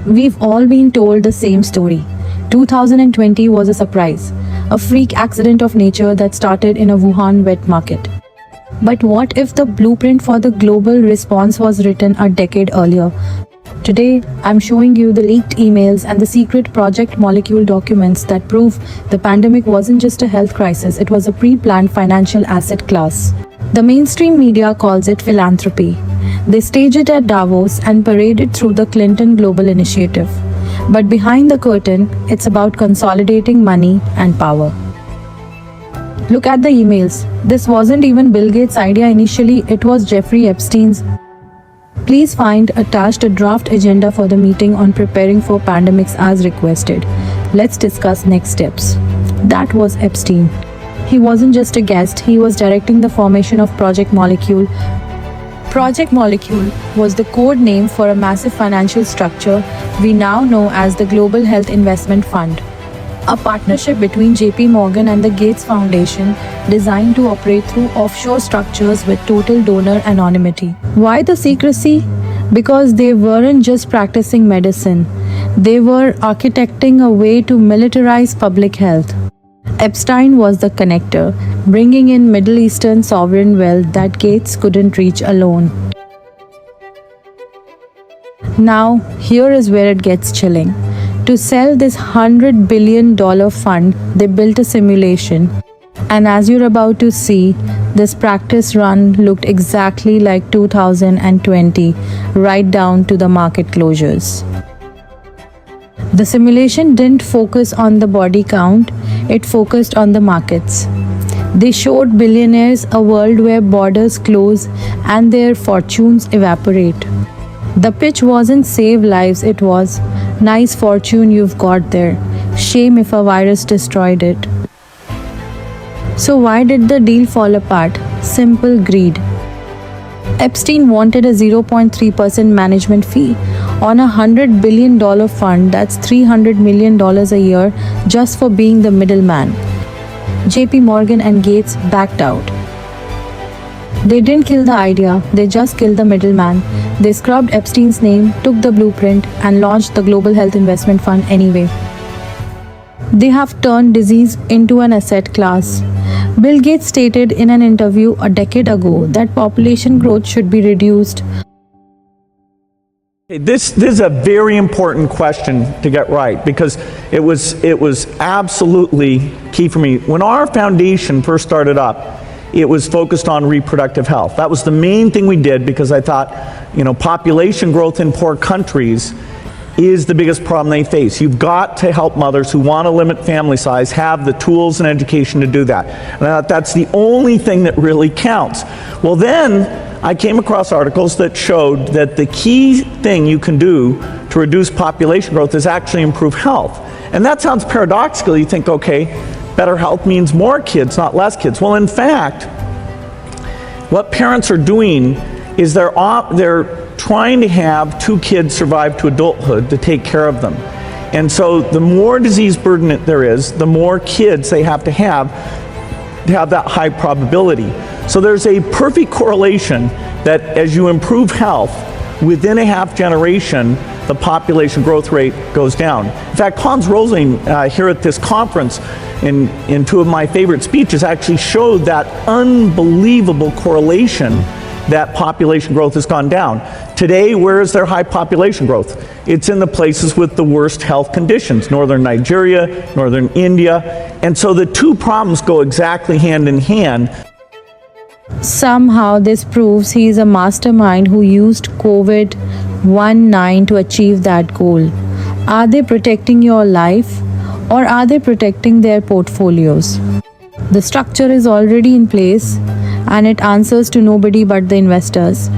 We've all been told the same story. 2020 was a surprise, a freak accident of nature that started in a Wuhan wet market. But what if the blueprint for the global response was written a decade earlier? Today, I'm showing you the leaked emails and the secret Project Molecule documents that prove the pandemic wasn't just a health crisis, it was a pre-planned financial asset class. The mainstream media calls it philanthropy. They stage it at Davos and parade it through the Clinton Global Initiative. But behind the curtain, it's about consolidating money and power. Look at the emails. This wasn't even Bill Gates' idea initially, it was Jeffrey Epstein's. Please find attached a draft agenda for the meeting on preparing for pandemics as requested. Let's discuss next steps. That was Epstein. He wasn't just a guest, he was directing the formation of Project Molecule. Project Molecule was the code name for a massive financial structure we now know as the Global Health Investment Fund, a partnership between JP Morgan and the Gates Foundation designed to operate through offshore structures with total donor anonymity. Why the secrecy? Because they weren't just practicing medicine, they were architecting a way to militarize public health. Epstein was the connector, bringing in Middle Eastern sovereign wealth that Gates couldn't reach alone. Now, here is where it gets chilling. To sell this $100 billion fund, they built a simulation. And as you're about to see, this practice run looked exactly like 2020, right down to the market closures. The simulation didn't focus on the body count, it focused on the markets. They showed billionaires a world where borders close and their fortunes evaporate. The pitch wasn't save lives, it was nice fortune you've got there. Shame if a virus destroyed it. So why did the deal fall apart? Simple greed. Epstein wanted a 0.3% management fee on a $100 billion fund. That's $300 million a year just for being the middleman. JP Morgan and Gates backed out. They didn't kill the idea, they just killed the middleman. They scrubbed Epstein's name, took the blueprint, and launched the Global Health Investment Fund anyway. They have turned disease into an asset class. Bill Gates stated in an interview a decade ago that population growth should be reduced. This is a very important question to get right because it was absolutely key for me. When our foundation first started up, it was focused on reproductive health. That was the main thing we did because I thought, population growth in poor countries is the biggest problem they face. You've got to help mothers who want to limit family size have the tools and education to do that. And I thought that's the only thing that really counts. Well, then I came across articles that showed that the key thing you can do to reduce population growth is actually improve health. And that sounds paradoxical. You think, okay, better health means more kids, not less kids. Well, in fact, what parents are doing is they're trying to have 2 kids survive to adulthood to take care of them. And so the more disease burden there is, the more kids they have to have that high probability. So there's a perfect correlation that as you improve health, within a half generation, the population growth rate goes down. In fact, Hans Rosling here at this conference in 2 of my favorite speeches actually showed that unbelievable correlation that population growth has gone down. Today, where is there high population growth? It's in the places with the worst health conditions, northern Nigeria, northern India, and so the 2 problems go exactly hand in hand. Somehow this proves he is a mastermind who used COVID-19 to achieve that goal. Are they protecting your life or are they protecting their portfolios? The structure is already in place and it answers to nobody but the investors.